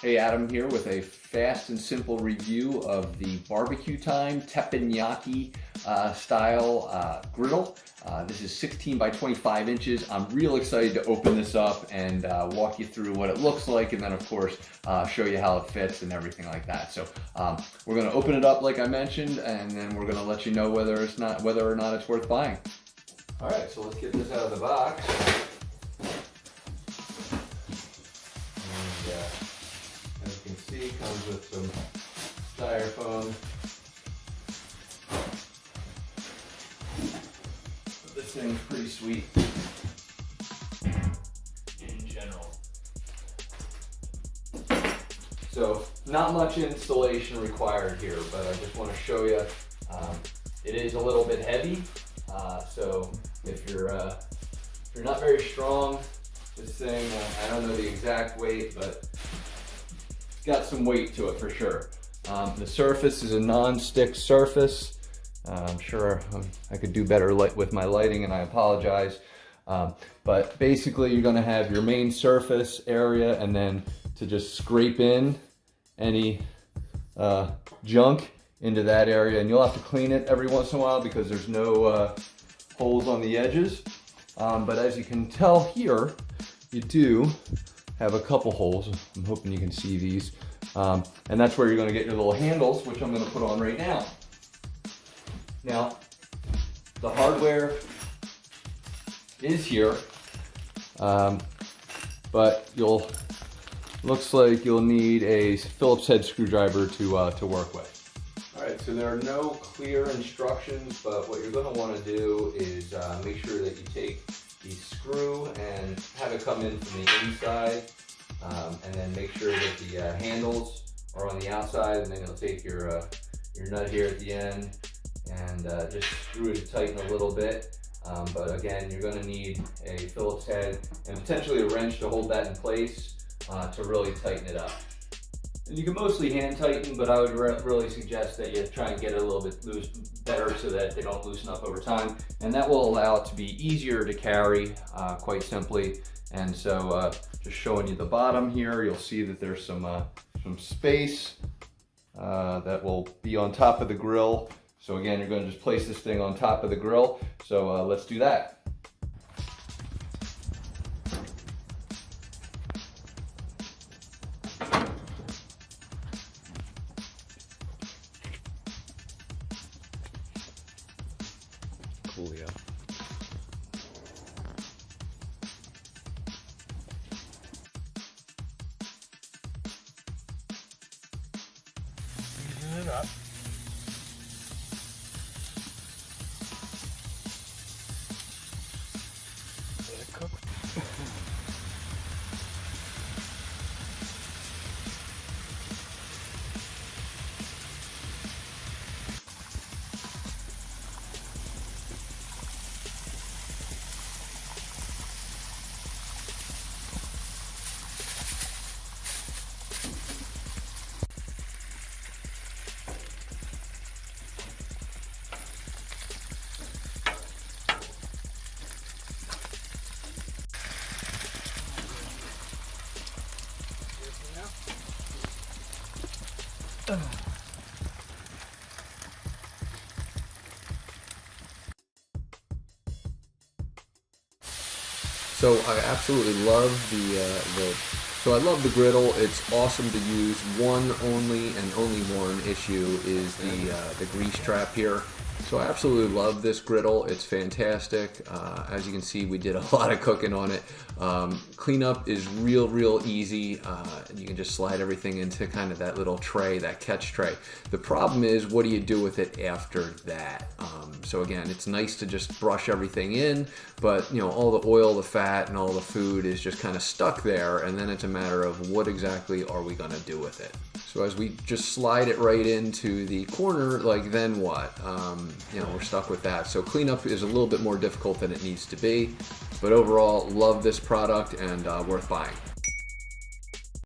Hey, Adam here with a fast and simple review of the Barbqtime Teppanyaki style griddle. This is 16 by 25 inches. I'm real excited to open this up and walk you through what it looks like, and then of course show you how it fits and everything like that. So we're going to open it up like I mentioned, and then we're going to let you know whether or not it's worth buying. All right, so let's get this out of the box. As you can see, it comes with some styrofoam. But this thing's pretty sweet in general. So not much installation required here, but I just want to show you. It is a little bit heavy, so if you're not very strong, this thing, I don't know the exact weight, but it's got some weight to it for sure. The surface is a non-stick surface. I'm sure I could do better with my lighting, and I apologize. But basically you're gonna have your main surface area, and then to just scrape in any junk into that area, and you'll have to clean it every once in a while because there's no holes on the edges. But as you can tell here, you do have a couple holes. I'm hoping you can see these. And that's where you're going to get your little handles, which I'm going to put on right now. Now, the hardware is here, but looks like you'll need a Phillips head screwdriver to work with. All right, so there are no clear instructions, but what you're going to want to do is make sure that you take the screw and have it come in from the inside, and then make sure that the handles are on the outside, and then you'll take your nut here at the end and just screw it to tighten a little bit. But again, you're going to need a Phillips head and potentially a wrench to hold that in place to really tighten it up. And you can mostly hand tighten, but I would really suggest that you try and get it a little bit loose, better, so that they don't loosen up over time. And that will allow it to be easier to carry, quite simply. And so just showing you the bottom here, you'll see that there's some space that will be on top of the grill. So again, you're going to just place this thing on top of the grill. So let's do that. Coolio. Season it up. Let it cook. So I absolutely love I love the griddle. It's awesome to use. One only one issue is the grease trap here. So I absolutely love this griddle. It's fantastic. As you can see, we did a lot of cooking on it. Cleanup is real easy. You can just slide everything into kind of that little tray, that catch tray. The problem is, what do you do with it after that? So again, it's nice to just brush everything in, but you know, all the oil, the fat, and all the food is just kind of stuck there, and then it's a matter of what exactly are we gonna do with it. So as we just slide it right into the corner, like, then what? You know, we're stuck with that. So cleanup is a little bit more difficult than it needs to be, but overall, love this product and worth buying.